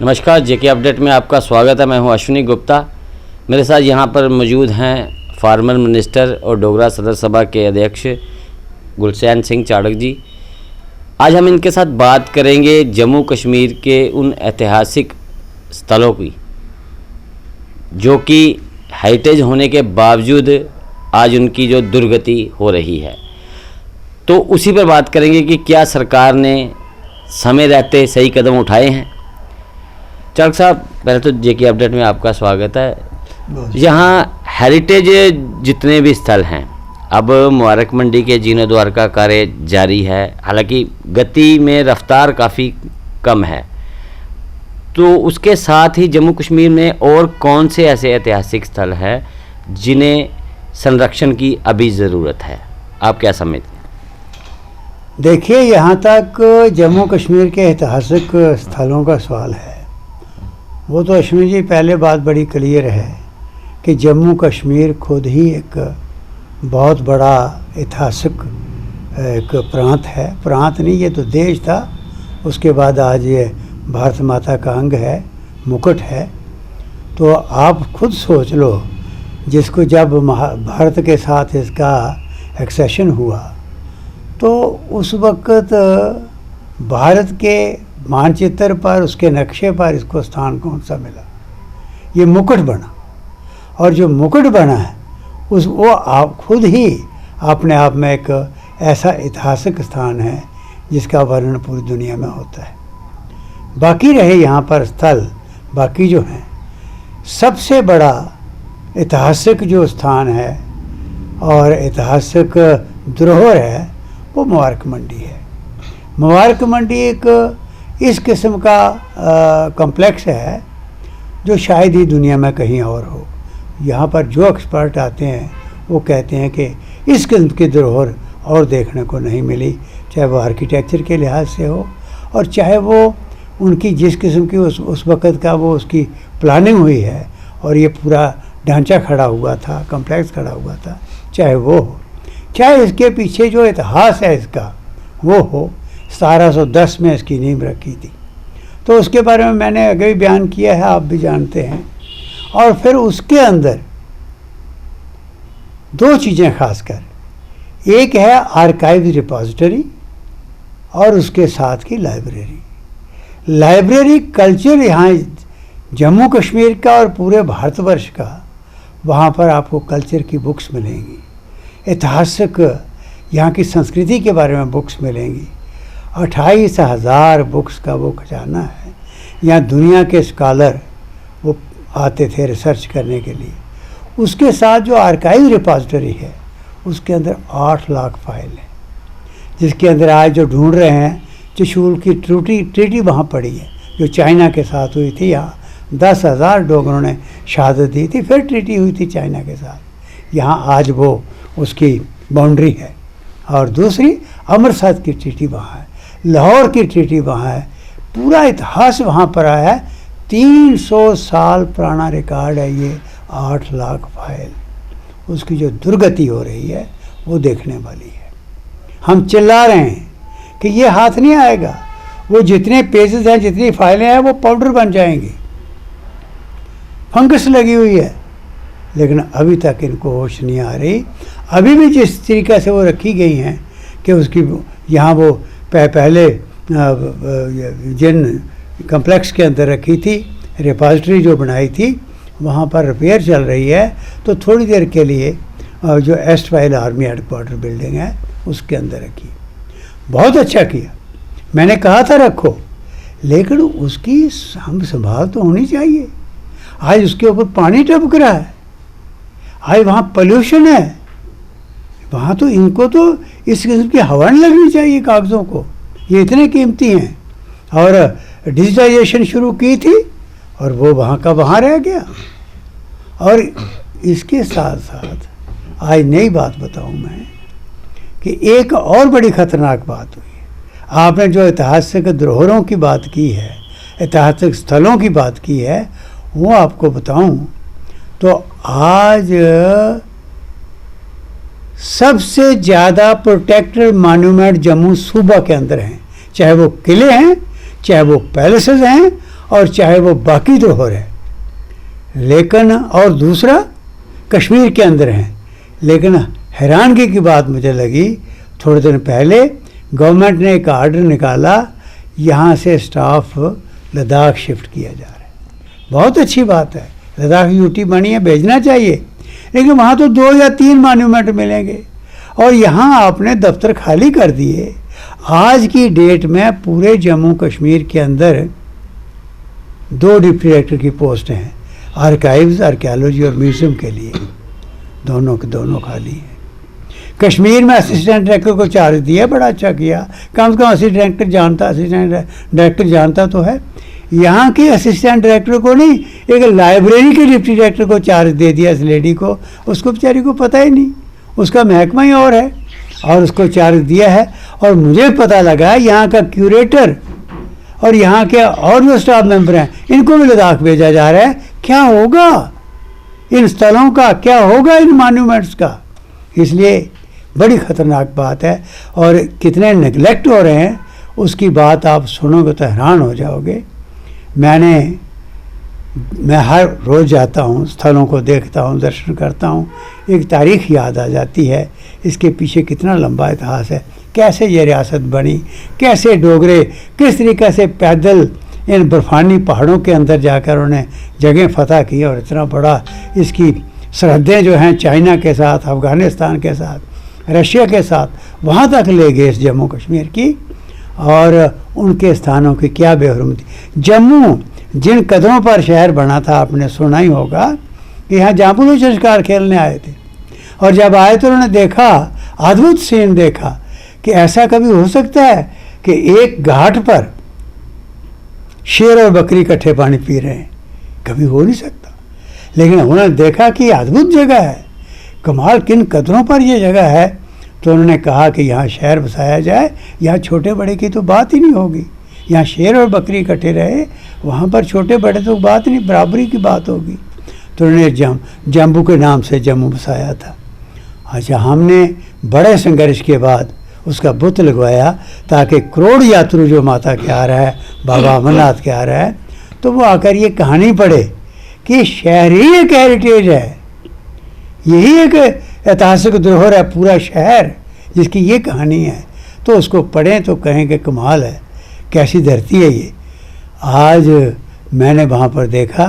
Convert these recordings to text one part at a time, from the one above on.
नमस्कार, जेके अपडेट में आपका स्वागत है। मैं हूं अश्विनी गुप्ता। मेरे साथ यहां पर मौजूद हैं फार्मर मिनिस्टर और डोगरा सदर सभा के अध्यक्ष गुलशन सिंह चाड़क जी। आज हम इनके साथ बात करेंगे जम्मू कश्मीर के उन ऐतिहासिक स्थलों की जो कि हेरिटेज होने के बावजूद आज उनकी जो दुर्गति हो रही है। तो उसी पर बात करेंगे कि क्या सरकार ने समय रहते सही कदम उठाए हैं। चाड़क साहब, पहले तो जेके अपडेट में आपका स्वागत है। यहाँ हेरिटेज जितने भी स्थल हैं, अब मुबारक मंडी के जीर्णोद्धार का कार्य जारी है, हालांकि गति में रफ्तार काफ़ी कम है। तो उसके साथ ही जम्मू कश्मीर में और कौन से ऐसे ऐतिहासिक स्थल हैं जिन्हें संरक्षण की अभी ज़रूरत है, आप क्या समझते हैं? देखिए, यहाँ तक जम्मू कश्मीर के ऐतिहासिक स्थलों का सवाल है, वो तो अश्विनी जी पहले बात बड़ी क्लियर है कि जम्मू कश्मीर खुद ही एक बहुत बड़ा ऐतिहासिक एक प्रांत है। प्रांत नहीं, ये तो देश था। उसके बाद आज ये भारत माता का अंग है, मुकुट है। तो आप खुद सोच लो, जिसको जब भारत के साथ इसका एक्सेशन हुआ तो उस वक़्त भारत के मानचित्र पर, उसके नक्शे पर इसको स्थान कौन सा मिला? ये मुकुट बना। और जो मुकुट बना है वो आप खुद ही अपने आप में एक ऐसा ऐतिहासिक स्थान है जिसका वर्णन पूरी दुनिया में होता है। बाकी रहे यहाँ पर स्थल, बाकी जो हैं, सबसे बड़ा ऐतिहासिक जो स्थान है और ऐतिहासिक धरोहर है वो मुबारक मंडी है। मुबारक मंडी एक इस किस्म का कॉम्प्लेक्स है जो शायद ही दुनिया में कहीं और हो। यहाँ पर जो एक्सपर्ट आते हैं वो कहते हैं कि इस किस्म की धरोहर और देखने को नहीं मिली, चाहे वो आर्किटेक्चर के लिहाज से हो और चाहे वो उनकी जिस किस्म की उस वक़्त का वो उसकी प्लानिंग हुई है और ये पूरा ढांचा खड़ा हुआ था, कॉम्प्लेक्स खड़ा हुआ था, चाहे वो हो, चाहे इसके पीछे जो इतिहास है इसका वो हो। 1710 में इसकी नींव रखी थी, तो उसके बारे में मैंने आगे भी बयान किया है, आप भी जानते हैं। और फिर उसके अंदर दो चीज़ें खासकर, एक है आर्काइव रिपोजिटरी और उसके साथ की लाइब्रेरी। लाइब्रेरी कल्चर यहाँ जम्मू कश्मीर का और पूरे भारतवर्ष का, वहाँ पर आपको कल्चर की बुक्स मिलेंगी, ऐतिहासिक यहाँ की संस्कृति के बारे में बुक्स मिलेंगी। 28,000 बुक्स का वो खजाना है। यहाँ दुनिया के स्कॉलर वो आते थे रिसर्च करने के लिए। उसके साथ जो आर्काइव रिपोजिटरी है उसके अंदर 8 लाख फाइल है, जिसके अंदर आज जो ढूंढ रहे हैं त्रिशूल की ट्रीटी वहाँ पड़ी है जो चाइना के साथ हुई थी। यहाँ 10,000 डोगरों ने शहादत दी थी, फिर ट्रीटी हुई थी चाइना के साथ। यहाँ आज वो उसकी बाउंड्री है। और दूसरी अमृतसर की ट्रीटी वहाँ है, लाहौर की ट्रीटी वहाँ है, पूरा इतिहास वहाँ पर आया है। 300 साल पुराना रिकॉर्ड है ये। 8 लाख फाइल, उसकी जो दुर्गति हो रही है वो देखने वाली है। हम चिल्ला रहे हैं कि ये हाथ नहीं आएगा, वो जितने पेजेस हैं, जितनी फाइलें हैं, वो पाउडर बन जाएंगी, फंगस लगी हुई है। लेकिन अभी तक इनको होश नहीं आ रही। अभी भी जिस तरीक़े से वो रखी गई हैं कि उसकी यहाँ वो पहले जिन कम्प्लेक्स के अंदर रखी थी, रिपोजिटरी जो बनाई थी, वहाँ पर रिपेयर चल रही है। तो थोड़ी देर के लिए जो एस्ट वाइल आर्मी हेडक्वार्टर बिल्डिंग है उसके अंदर रखी। बहुत अच्छा किया, मैंने कहा था रखो, लेकिन उसकी हम संभाल तो होनी चाहिए। आज उसके ऊपर पानी टपक रहा है, आज वहाँ पोल्यूशन है, वहाँ तो इनको तो इस किस्म की हवा नहीं लगनी चाहिए कागज़ों को, ये इतने कीमती हैं। और डिजिटाइजेशन शुरू की थी और वो वहाँ का वहाँ रह गया। और इसके साथ साथ आज नई बात बताऊँ मैं कि एक और बड़ी ख़तरनाक बात हुई है। आपने जो ऐतिहासिक धरोहरों की बात की है, ऐतिहासिक स्थलों की बात की है, वो आपको बताऊं तो आज सबसे ज़्यादा प्रोटेक्टेड मॉन्यूमेंट जम्मू सूबा के अंदर हैं, चाहे वो किले हैं, चाहे वो पैलेसेस हैं और चाहे वो बाकी तो हो रहे, लेकिन और दूसरा कश्मीर के अंदर हैं। लेकिन हैरानगी की बात मुझे लगी, थोड़े दिन पहले गवर्नमेंट ने एक आर्डर निकाला, यहाँ से स्टाफ लद्दाख शिफ्ट किया जा रहा है। बहुत अच्छी बात है, लद्दाख यूटी बनी है, भेजना चाहिए, लेकिन वहाँ तो 2 या 3 मॉन्यूमेंट मिलेंगे और यहाँ आपने दफ्तर खाली कर दिए। आज की डेट में पूरे जम्मू कश्मीर के अंदर 2 डिप्टी डायरेक्टर की पोस्ट हैं, आर्काइव्स, आर्कियोलॉजी और म्यूज़ियम के लिए, दोनों के दोनों खाली हैं। कश्मीर में असिस्टेंट डायरेक्टर को चार्ज दिया, बड़ा अच्छा किया, कम से कम असिस्टेंट डायरेक्टर जानता तो है। यहाँ के असिस्टेंट डायरेक्टर को नहीं, एक लाइब्रेरी के डिप्टी डायरेक्टर को चार्ज दे दिया इस लेडी को, उसको बेचारी को पता ही नहीं, उसका महकमा ही और है, और उसको चार्ज दिया है। और मुझे पता लगा यहाँ का क्यूरेटर और यहाँ के और जो स्टाफ मेंबर हैं, इनको भी लद्दाख भेजा जा रहा है। क्या होगा इन स्थलों का, क्या होगा इन मॉन्यूमेंट्स का? इसलिए बड़ी ख़तरनाक बात है, और कितने नेगलेक्ट हो रहे हैं उसकी बात आप सुनोगे तो हैरान हो जाओगे। मैं हर रोज़ जाता हूँ, स्थलों को देखता हूँ, दर्शन करता हूँ, एक तारीख़ याद आ जाती है, इसके पीछे कितना लंबा इतिहास है, कैसे ये रियासत बनी, कैसे डोगरे किस तरीक़े से पैदल इन बर्फानी पहाड़ों के अंदर जाकर उन्हें जगह फतह की, और इतना बड़ा इसकी सरहदें जो हैं चाइना के साथ, अफ़गानिस्तान के साथ, रशिया के साथ, वहाँ तक ले गए इस जम्मू कश्मीर की, और उनके स्थानों की क्या बेहरमती। जम्मू जिन कदमों पर शहर बना था, आपने सुना ही होगा कि यहाँ जांबुलो संस्कार खेलने आए थे, और जब आए तो उन्होंने देखा, अद्भुत सीन देखा कि ऐसा कभी हो सकता है कि एक घाट पर शेर और बकरी इकट्ठे पानी पी रहे हैं, कभी हो नहीं सकता। लेकिन उन्होंने देखा कि अद्भुत जगह है, कमाल, किन कदरों पर यह जगह है, तो उन्होंने कहा कि यहाँ शहर बसाया जाए, यहाँ छोटे बड़े की तो बात ही नहीं होगी, यहाँ शेर और बकरी इकट्ठे रहे, वहाँ पर छोटे बड़े तो बात नहीं, बराबरी की बात होगी। तो उन्होंने जम्बू के नाम से जम्मू बसाया था। अच्छा, हमने बड़े संघर्ष के बाद उसका बुत लगवाया ताकि करोड़ यात्रु जो माता के आ रहा है, बाबा अमरनाथ के आ रहा है, तो वो आकर ये कहानी पढ़े कि शहर ही एक हेरिटेज है, यही एक ऐतिहासिक धरोहर है, पूरा शहर जिसकी ये कहानी है। तो उसको पढ़ें तो कहेंगे कमाल है, कैसी धरती है ये। आज मैंने वहाँ पर देखा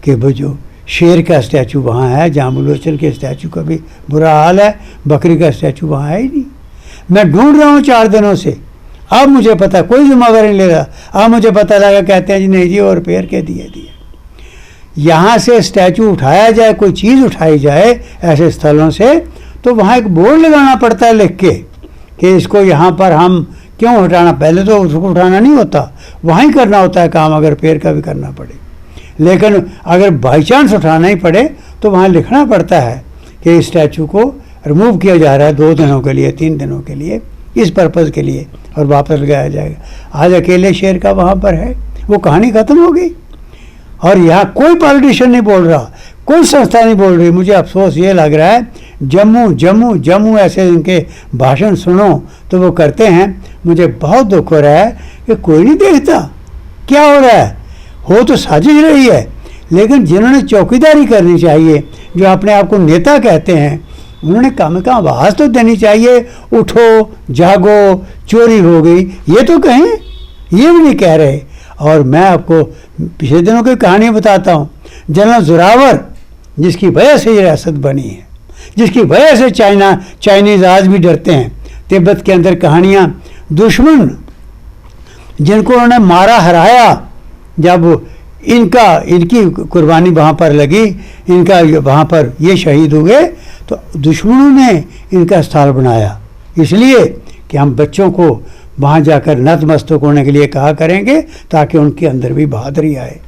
कि वो जो शेर का स्टैचू वहाँ है, जाम्बुलोचन के स्टैचू का भी बुरा हाल है, बकरी का स्टैचू वहाँ है ही नहीं। मैं ढूंढ रहा हूँ 4 दिनों से, अब मुझे पता, कोई जिम्मेदारी नहीं ले रहा, अब मुझे पता लगा, कहते हैं जी नहीं जी और रिपेयर के दिए। यहाँ से स्टैचू उठाया जाए, कोई चीज़ उठाई जाए ऐसे स्थलों से, तो वहाँ एक बोर्ड लगाना पड़ता है लिख के कि इसको यहाँ पर हम क्यों हटाना, पहले तो उसको उठाना नहीं होता, वहाँ ही करना होता है काम, अगर रिपेयर का भी करना पड़े। लेकिन अगर बाई चांस उठाना ही पड़े तो वहाँ लिखना पड़ता है कि इस स्टैचू को रिमूव किया जा रहा है 2 दिनों के लिए, 3 दिनों के लिए, इस पर्पज़ के लिए, और वापस लगाया जाएगा। आज अकेले शेर का वहाँ पर है, वो कहानी ख़त्म हो गई। और यहाँ कोई पॉलिटिशियन नहीं बोल रहा, कोई संस्था नहीं बोल रही। मुझे अफसोस ये लग रहा है, जम्मू जम्मू जम्मू ऐसे इनके भाषण सुनो तो वो करते हैं, मुझे बहुत दुख हो रहा है कि कोई नहीं देखता क्या हो रहा है। हो तो साजिश रही है, लेकिन जिन्होंने चौकीदारी करनी चाहिए, जो अपने आप को नेता कहते हैं, उन्होंने कम से कम आवाज़ तो देनी चाहिए, उठो जागो, चोरी हो गई, ये तो कहें, ये भी नहीं कह रहे। और मैं आपको पिछले दिनों की कहानी बताता हूँ। जनरल जोरावर, जिसकी वजह से ये रियासत बनी है, जिसकी वजह से चाइनीज़ आज भी डरते हैं। तिब्बत के अंदर कहानियाँ, दुश्मन जिनको उन्होंने मारा हराया, जब इनकी कुर्बानी वहाँ पर लगी, इनका वहाँ पर ये शहीद हुए, तो दुश्मनों ने इनका स्थल बनाया, इसलिए कि हम बच्चों को वहाँ जाकर नतमस्तक होने के लिए कहा करेंगे, ताकि उनके अंदर भी बहादुरी आए।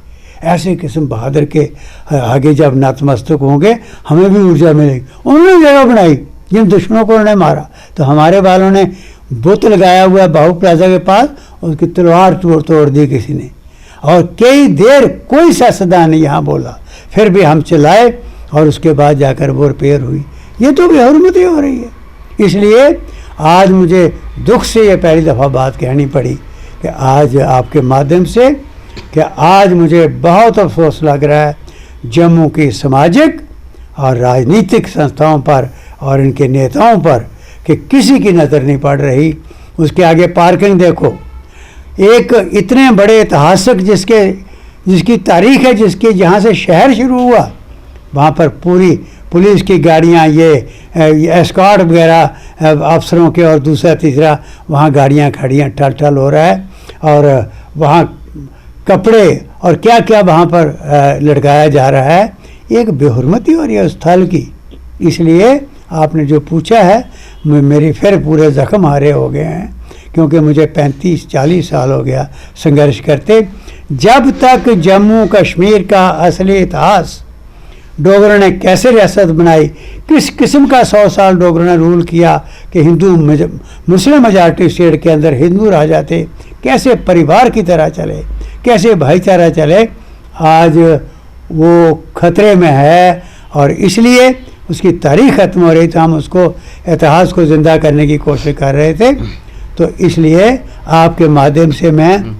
ऐसे किस्म बहादुर के आगे जब नतमस्तक होंगे, हमें भी ऊर्जा मिलेगी। उन्होंने जगह बनाई जिन दुश्मनों को उन्होंने मारा, तो हमारे वालों ने बुत लगाया हुआ बाहू प्लाजा के पास, उसकी तलवार तोड़ दी किसी ने, और कई देर कोई सियासतदान नहीं यहाँ बोला, फिर भी हम चलाए, और उसके बाद जाकर वो रिपेयर हुई। ये तो बेहरमती हो रही है। इसलिए आज मुझे दुख से ये पहली दफ़ा बात कहनी पड़ी कि आज आपके माध्यम से कि आज मुझे बहुत अफसोस लग रहा है जम्मू की सामाजिक और राजनीतिक संस्थाओं पर और इनके नेताओं पर कि किसी की नज़र नहीं पड़ रही। उसके आगे पार्किंग देखो, एक इतने बड़े ऐतिहासिक जिसकी तारीख है, जिसके जहाँ से शहर शुरू हुआ, वहाँ पर पूरी पुलिस की गाड़ियाँ, ये एस्कॉर्ट वगैरह अफसरों के और दूसरा तीसरा वहाँ गाड़ियाँ खड़ियाँ ठल ठल हो रहा है, और वहाँ कपड़े और क्या क्या वहाँ पर लटकाया जा रहा है। एक बेहुरमती हो रही है उस स्थल की। इसलिए आपने जो पूछा है, मेरी फिर पूरे ज़ख्म हारे हो गए हैं, क्योंकि मुझे 35-40 साल हो गया संघर्ष करते। जब तक जम्मू कश्मीर का असली इतिहास, डोगरों ने कैसे रियासत बनाई, किस किस्म का 100 साल डोगरों ने रूल किया कि मुस्लिम मेजॉरिटी स्टेट के अंदर हिंदू राजा थे, कैसे परिवार की तरह चले, कैसे भाईचारा चले, आज वो खतरे में है। और इसलिए उसकी तारीख ख़त्म हो रही, तो हम उसको इतिहास को ज़िंदा करने की कोशिश कर रहे थे। तो इसलिए आपके माध्यम से मैं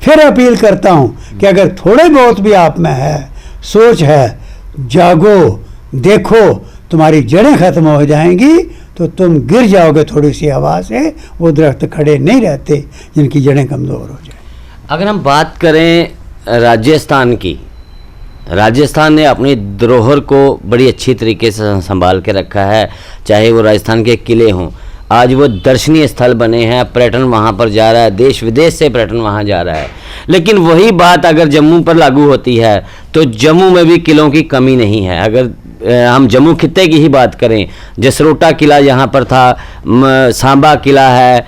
फिर अपील करता हूँ कि अगर थोड़े बहुत भी आप में है, सोच है, जागो, देखो, तुम्हारी जड़ें ख़त्म हो जाएंगी तो तुम गिर जाओगे थोड़ी सी हवा से। वो दरख्त खड़े नहीं रहते जिनकी जड़ें कमज़ोर हो जाए। अगर हम बात करें राजस्थान की, राजस्थान ने अपनी धरोहर को बड़ी अच्छी तरीके से संभाल के रखा है। चाहे वो राजस्थान के किले हों, आज वो दर्शनीय स्थल बने हैं, पर्यटन वहाँ पर जा रहा है, देश विदेश से पर्यटन वहाँ जा रहा है। लेकिन वही बात अगर जम्मू पर लागू होती है तो जम्मू में भी किलों की कमी नहीं है। अगर हम जम्मू खित्ते की ही बात करें, जसरोटा किला यहाँ पर था, सांबा किला है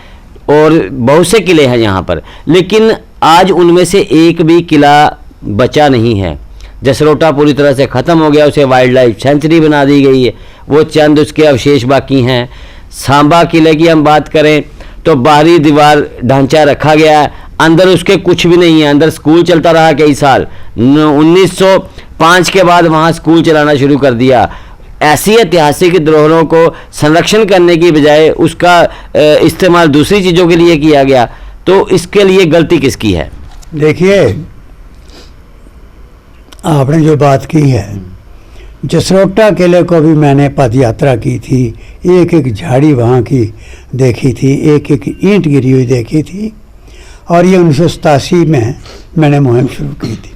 और बहुत से किले हैं यहाँ पर, लेकिन आज उनमें से एक भी किला बचा नहीं है। जसरोटा पूरी तरह से ख़त्म हो गया, उसे वाइल्ड लाइफ सेंचुरी बना दी गई है, वो चंद उसके अवशेष बाकी हैं। सांबा किले की हम बात करें तो बाहरी दीवार ढांचा रखा गया है, अंदर उसके कुछ भी नहीं है। अंदर स्कूल चलता रहा कई साल, 1905 के बाद वहाँ स्कूल चलाना शुरू कर दिया। ऐसी ऐतिहासिक धरोहरों को संरक्षण करने की बजाय उसका इस्तेमाल दूसरी चीज़ों के लिए किया गया, तो इसके लिए गलती किसकी है? देखिए, आपने जो बात की है, जसरोटा किले को भी मैंने पद यात्रा की थी, एक एक झाड़ी वहाँ की देखी थी, एक एक ईंट गिरी हुई देखी थी, और ये 1987 में मैंने मुहिम शुरू की थी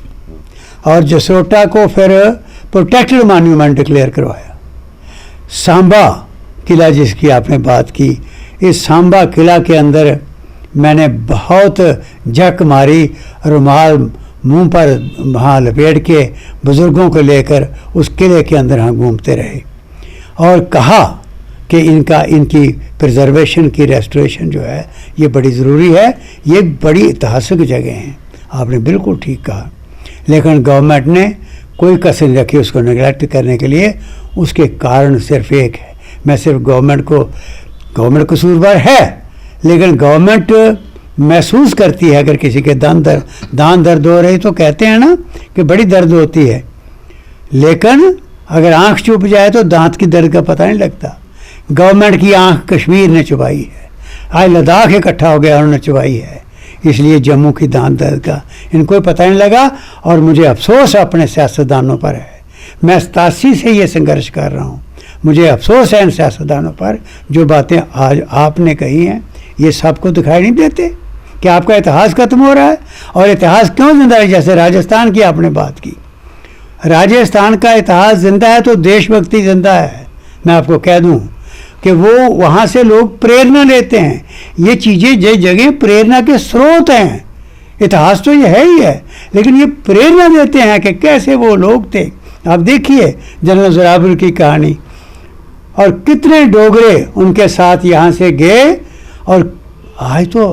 और जसरोटा को फिर प्रोटेक्टेड मॉन्यूमेंट डिक्लेयर करवाया। सांबा किला जिसकी आपने बात की, इस सांबा किला के अंदर मैंने बहुत झक मारी, रुमाल मुंह पर वहाँ लपेट के बुज़ुर्गों को लेकर उस किले के अंदर हम घूमते रहे और कहा कि इनकी प्रिजर्वेशन की रेस्टोरेशन जो है ये बड़ी ज़रूरी है, ये बड़ी ऐतिहासिक जगह हैं। आपने बिल्कुल ठीक कहा, लेकिन गवर्नमेंट ने कोई कसर नहीं रखी उसको नेगलेक्ट करने के लिए। उसके कारण सिर्फ एक है, मैं सिर्फ गवर्नमेंट कसूरवार है, लेकिन गवर्नमेंट महसूस करती है अगर किसी के दान दर्द हो रही तो कहते हैं ना कि बड़ी दर्द होती है, लेकिन अगर आंख चुप जाए तो दांत की दर्द का पता नहीं लगता। गवर्नमेंट की आंख कश्मीर ने चुबाई है, आज लद्दाख इकट्ठा हो गया उन्होंने चुबाई है, इसलिए जम्मू की दांत दर्द का इनको पता नहीं लगा। और मुझे अफसोस अपने सियासतदानों पर है, मैं 87 से ये संघर्ष कर रहा हूँ, मुझे अफसोस है इन सियासतदानों पर जो बातें आज आपने कही हैं, ये सबको दिखाई नहीं देते कि आपका इतिहास खत्म हो रहा है। और इतिहास क्यों जिंदा है? जैसे राजस्थान की आपने बात की, राजस्थान का इतिहास जिंदा है तो देशभक्ति जिंदा है। मैं आपको कह दूं कि वो वहाँ से लोग प्रेरणा लेते हैं, ये चीज़ें ये जगह प्रेरणा के स्रोत हैं। इतिहास तो ये है ही है, लेकिन ये प्रेरणा देते हैं कि कैसे वो लोग थे। आप देखिए जनरल जोरावर की कहानी, और कितने डोगरे उनके साथ यहाँ से गए, और आज तो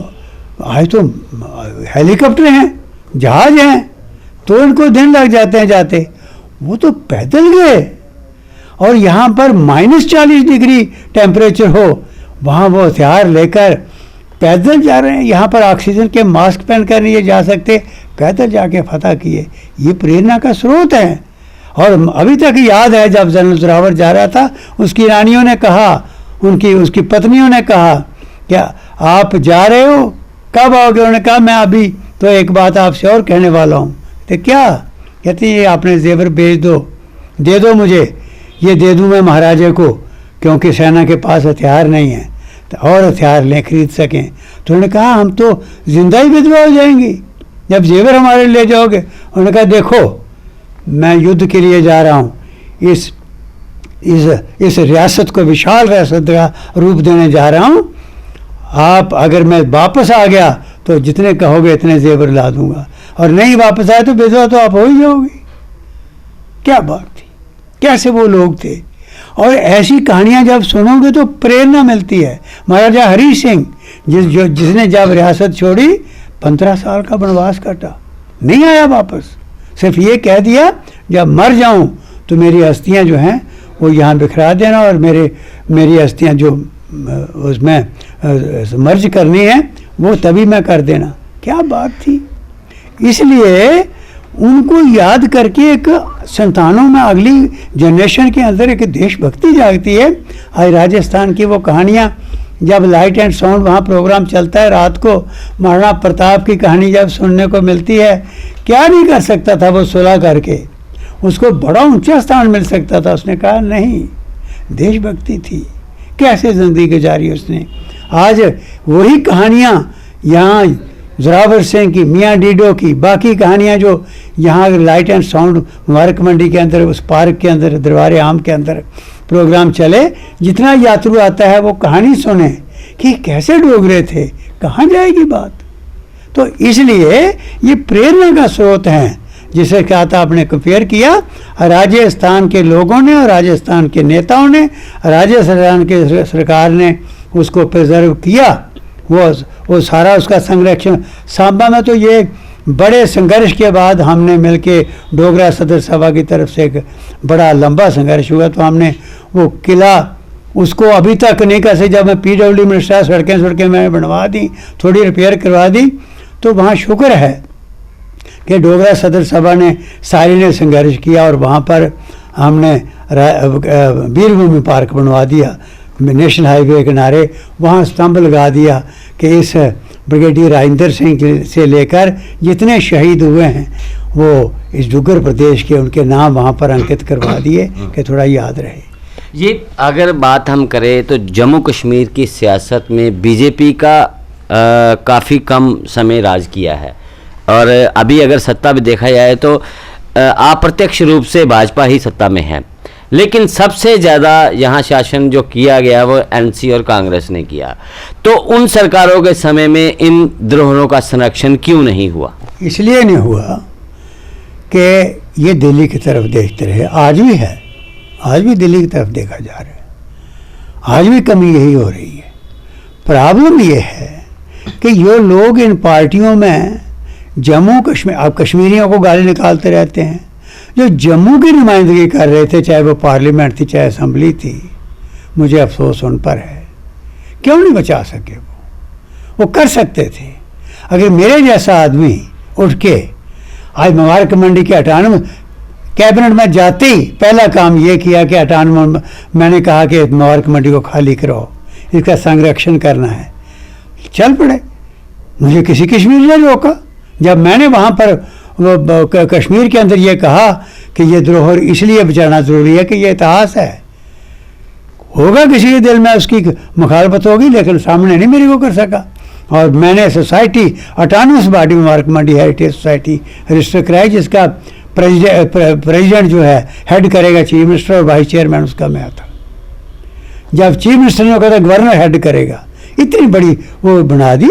हेलीकॉप्टर हैं, जहाज हैं, तो इनको दिन लग जाते हैं जाते, वो तो पैदल गए। और यहाँ पर -40 डिग्री टेम्परेचर हो, वहाँ वो हथियार लेकर पैदल जा रहे हैं। यहाँ पर ऑक्सीजन के मास्क पहन कर नहीं जा सकते, पैदल जाके फतह किए। ये प्रेरणा का स्रोत है। और अभी तक याद है जब जनरल जोरावर जा रहा था, उसकी रानियों ने कहा, उसकी पत्नियों ने कहा, क्या आप जा रहे हो, कब आओगे? उन्होंने कहा मैं अभी तो एक बात आपसे और कहने वाला हूँ। तो क्या कहती है, आपने जेवर बेच दो, दे दो मुझे, ये दे दूँ मैं महाराजे को, क्योंकि सेना के पास हथियार नहीं है, तो और हथियार लें खरीद सकें। तो उन्होंने कहा हम तो जिंदा ही विधवा हो जाएंगी जब जेवर हमारे ले जाओगे। उन्होंने कहा देखो मैं युद्ध के लिए जा रहा हूँ, इस रियासत को विशाल रियासत का रूप देने जा रहा हूँ, आप अगर मैं वापस आ गया तो जितने कहोगे इतने जेवर ला दूंगा, और नहीं वापस आए तो विधवा तो आप हो ही जाओगे। क्या बात थी, कैसे वो लोग थे। और ऐसी कहानियां जब सुनोगे तो प्रेरणा मिलती है। महाराजा हरी सिंह जिसने जब रियासत छोड़ी 15 साल का वनवास काटा, नहीं आया वापस, सिर्फ ये कह दिया जब मर जाऊं तो मेरी अस्थियां जो हैं वो यहाँ बिखरा देना, और मेरी अस्थियां जो उसमें मर्ज करनी है वो तभी मैं कर देना। क्या बात थी। इसलिए उनको याद करके एक संतानों में, अगली जनरेशन के अंदर एक देशभक्ति जागती है। आज राजस्थान की वो कहानियाँ, जब लाइट एंड साउंड वहाँ प्रोग्राम चलता है रात को, महाराणा प्रताप की कहानी जब सुनने को मिलती है, क्या नहीं कर सकता था वो सुलह करके, उसको बड़ा ऊंचा स्थान मिल सकता था। उसने कहा नहीं, देशभक्ति थी, कैसे ज़िंदगी गुजारी उसने। आज वही कहानियाँ यहाँ जोरावर सिंह की, मियाँ डीडो की, बाकी कहानियाँ जो यहाँ light and sound Mubarak Mandi के अंदर, उस पार्क के अंदर, दरबार आम के अंदर प्रोग्राम चले, जितना यात्रु आता है वो कहानी सुने कि कैसे डोगरे थे, कहाँ जाएगी बात। तो इसलिए ये प्रेरणा का स्रोत हैं, जिसे क्या था आपने कंपेयर किया, राजस्थान के लोगों ने और राजस्थान के नेताओं ने, राजस्थान के सरकार ने उसको प्रिजर्व किया, वो सारा उसका संरक्षण। सांबा में तो ये बड़े संघर्ष के बाद हमने मिलके डोगरा सदर सभा की तरफ से एक बड़ा लंबा संघर्ष हुआ, तो हमने वो किला उसको अभी तक नहीं कर सके। जब मैं PWD मिनिस्टर, सड़कें मैंने बनवा दी, थोड़ी रिपेयर करवा दी, तो वहाँ शुक्र है कि डोगरा सदर सभा ने सारी ने संघर्ष किया, और वहाँ पर हमने वीरभूमि पार्क बनवा दिया, नेशनल हाईवे के किनारे, वहाँ स्तंभ लगा दिया कि इस ब्रिगेडियर राजेंद्र सिंह से लेकर जितने शहीद हुए हैं वो इस डुग्गर प्रदेश के, उनके नाम वहाँ पर अंकित करवा दिए कि थोड़ा याद रहे। ये अगर बात हम करें तो जम्मू कश्मीर की सियासत में बीजेपी का काफ़ी कम समय राज किया है, और अभी अगर सत्ता भी देखा जाए तो अप्रत्यक्ष रूप से भाजपा ही सत्ता में है, लेकिन सबसे ज़्यादा यहाँ शासन जो किया गया वो NC और कांग्रेस ने किया। तो उन सरकारों के समय में इन धरोहरों का संरक्षण क्यों नहीं हुआ? इसलिए नहीं हुआ कि ये दिल्ली की तरफ देखते रहे। आज भी है, आज भी दिल्ली की तरफ देखा जा रहा है, आज भी कमी यही हो रही है। प्रॉब्लम ये है कि ये लोग इन पार्टियों में जम्मू कश्मीर, आप कश्मीरियों को गाली निकालते रहते हैं, जो जम्मू की नुमाइंदगी कर रहे थे, चाहे वो पार्लियामेंट थी चाहे असेंबली थी, मुझे अफसोस उन पर है। क्यों नहीं बचा सके वो कर सकते थे। अगर मेरे जैसा आदमी उठ के आज मुबारक मंडी के अटानम कैबिनेट में जाते ही पहला काम ये किया कि अटानम, मैंने कहा कि मुबारक मंडी को खाली कराओ, इसका संरक्षण करना है, चल पड़े। मुझे किसी कश्मीर ने रोका जब मैंने वहाँ पर कश्मीर के अंदर ये कहा कि ये धरोहर इसलिए बचाना ज़रूरी है कि ये इतिहास है। होगा किसी के दिल में उसकी मुखालफत होगी, लेकिन सामने नहीं मेरे को कर सका। और मैंने society autonomous body Mubarak Mandi heritage society register कराई, जिसका प्रेसिडेंट जो है हेड करेगा चीफ मिनिस्टर, और वाइस चेयरमैन उसका मैं था। जब चीफ मिनिस्टर ने कहा गवर्नर हेड करेगा, इतनी बड़ी वो बना दी।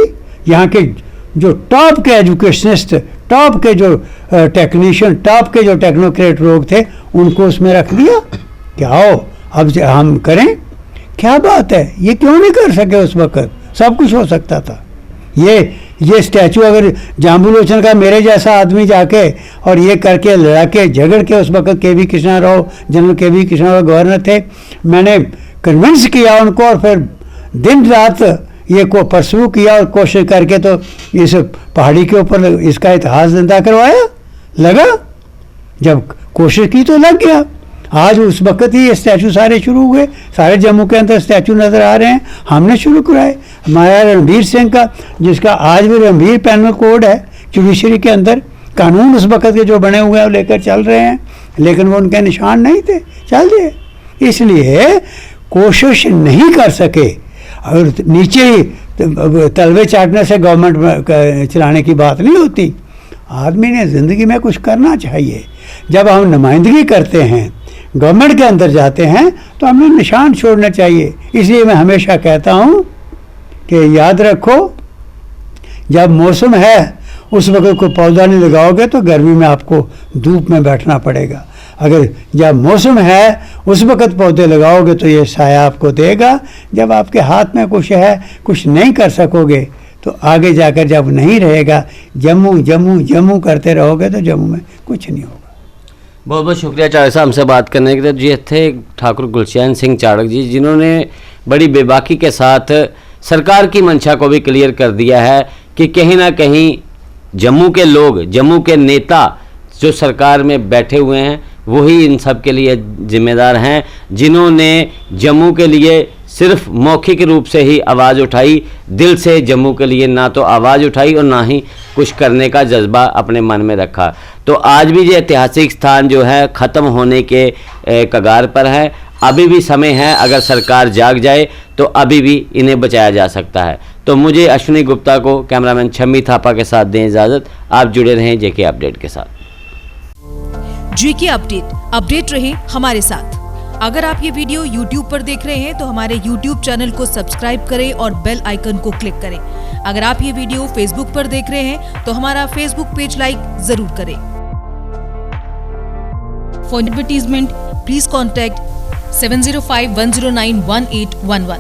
यहाँ के जो टॉप के एजुकेशनिस्ट, टॉप के जो टेक्नीशियन, टॉप के जो टेक्नोक्रेट लोग थे, उनको उसमें रख दिया कि आओ अब हम करें। क्या बात है, ये क्यों नहीं कर सके उस वक्त? सब कुछ हो सकता था। ये स्टैचू अगर जाम्बुलोचन का मेरे जैसा आदमी जाके और ये करके लड़ा के झगड़ के, उस वक्त KV Krishna Rao, general KV Krishna Rao governor थे, मैंने कन्विंस किया उनको, और फिर दिन रात ये को परसू किया और कोशिश करके तो इस पहाड़ी के ऊपर इसका इतिहास जिंदा करवाया। लगा, जब कोशिश की तो लग गया। आज उस वक्त ही ये स्टैचू सारे शुरू हुए, सारे जम्मू के अंदर स्टैचू नज़र आ रहे हैं, हमने शुरू कराए। हमारा रणबीर सिंह का, जिसका आज भी रणबीर पैनल कोड है जुडिशरी के अंदर कानून उस वक़्त के जो बने हुए हैं वो लेकर चल रहे हैं, लेकिन वो उनके निशान नहीं थे, चल दिए। इसलिए कोशिश नहीं कर सके और नीचे ही तलवे चाटने से गवर्नमेंट चलाने की बात नहीं होती। आदमी ने ज़िंदगी में कुछ करना चाहिए। जब हम नुमाइंदगी करते हैं, गवर्नमेंट के अंदर जाते हैं, तो हमें निशान छोड़ना चाहिए। इसलिए मैं हमेशा कहता हूँ कि याद रखो, जब मौसम है उस वक्त कोई पौधा नहीं लगाओगे तो गर्मी में आपको धूप में बैठना पड़ेगा। अगर जब मौसम है उस वक्त पौधे लगाओगे तो ये साया आपको देगा। जब आपके हाथ में कुछ है, कुछ नहीं कर सकोगे, तो आगे जाकर जब नहीं रहेगा, जम्मू जम्मू जम्मू करते रहोगे तो जम्मू में कुछ नहीं होगा। बहुत बहुत शुक्रिया चाड़क साहब, हमसे बात करने के लिए। ये थे ठाकुर गुलचैन सिंह चाड़क जी, जिन्होंने बड़ी बेबाकी के साथ सरकार की मंशा को भी क्लियर कर दिया है कि कहीं ना कहीं जम्मू के लोग, जम्मू के नेता जो सरकार में बैठे हुए हैं, वही इन सब के लिए जिम्मेदार हैं, जिन्होंने जम्मू के लिए सिर्फ मौखिक रूप से ही आवाज़ उठाई, दिल से जम्मू के लिए ना तो आवाज़ उठाई और ना ही कुछ करने का जज्बा अपने मन में रखा। तो आज भी ये ऐतिहासिक स्थान जो है ख़त्म होने के कगार पर है। अभी भी समय है, अगर सरकार जाग जाए तो अभी भी इन्हें बचाया जा सकता है। तो मुझे अश्विनी गुप्ता को, कैमरामैन छम्मी थापा के साथ दें इजाज़त। आप जुड़े रहें जेके अपडेट के साथ। जेके अपडेट रहे हमारे साथ। अगर आप ये वीडियो YouTube पर देख रहे हैं तो हमारे YouTube चैनल को सब्सक्राइब करें और बेल आइकन को क्लिक करें। अगर आप ये वीडियो Facebook पर देख रहे हैं तो हमारा Facebook पेज लाइक जरूर करें। For advertisement please contact 7051091811।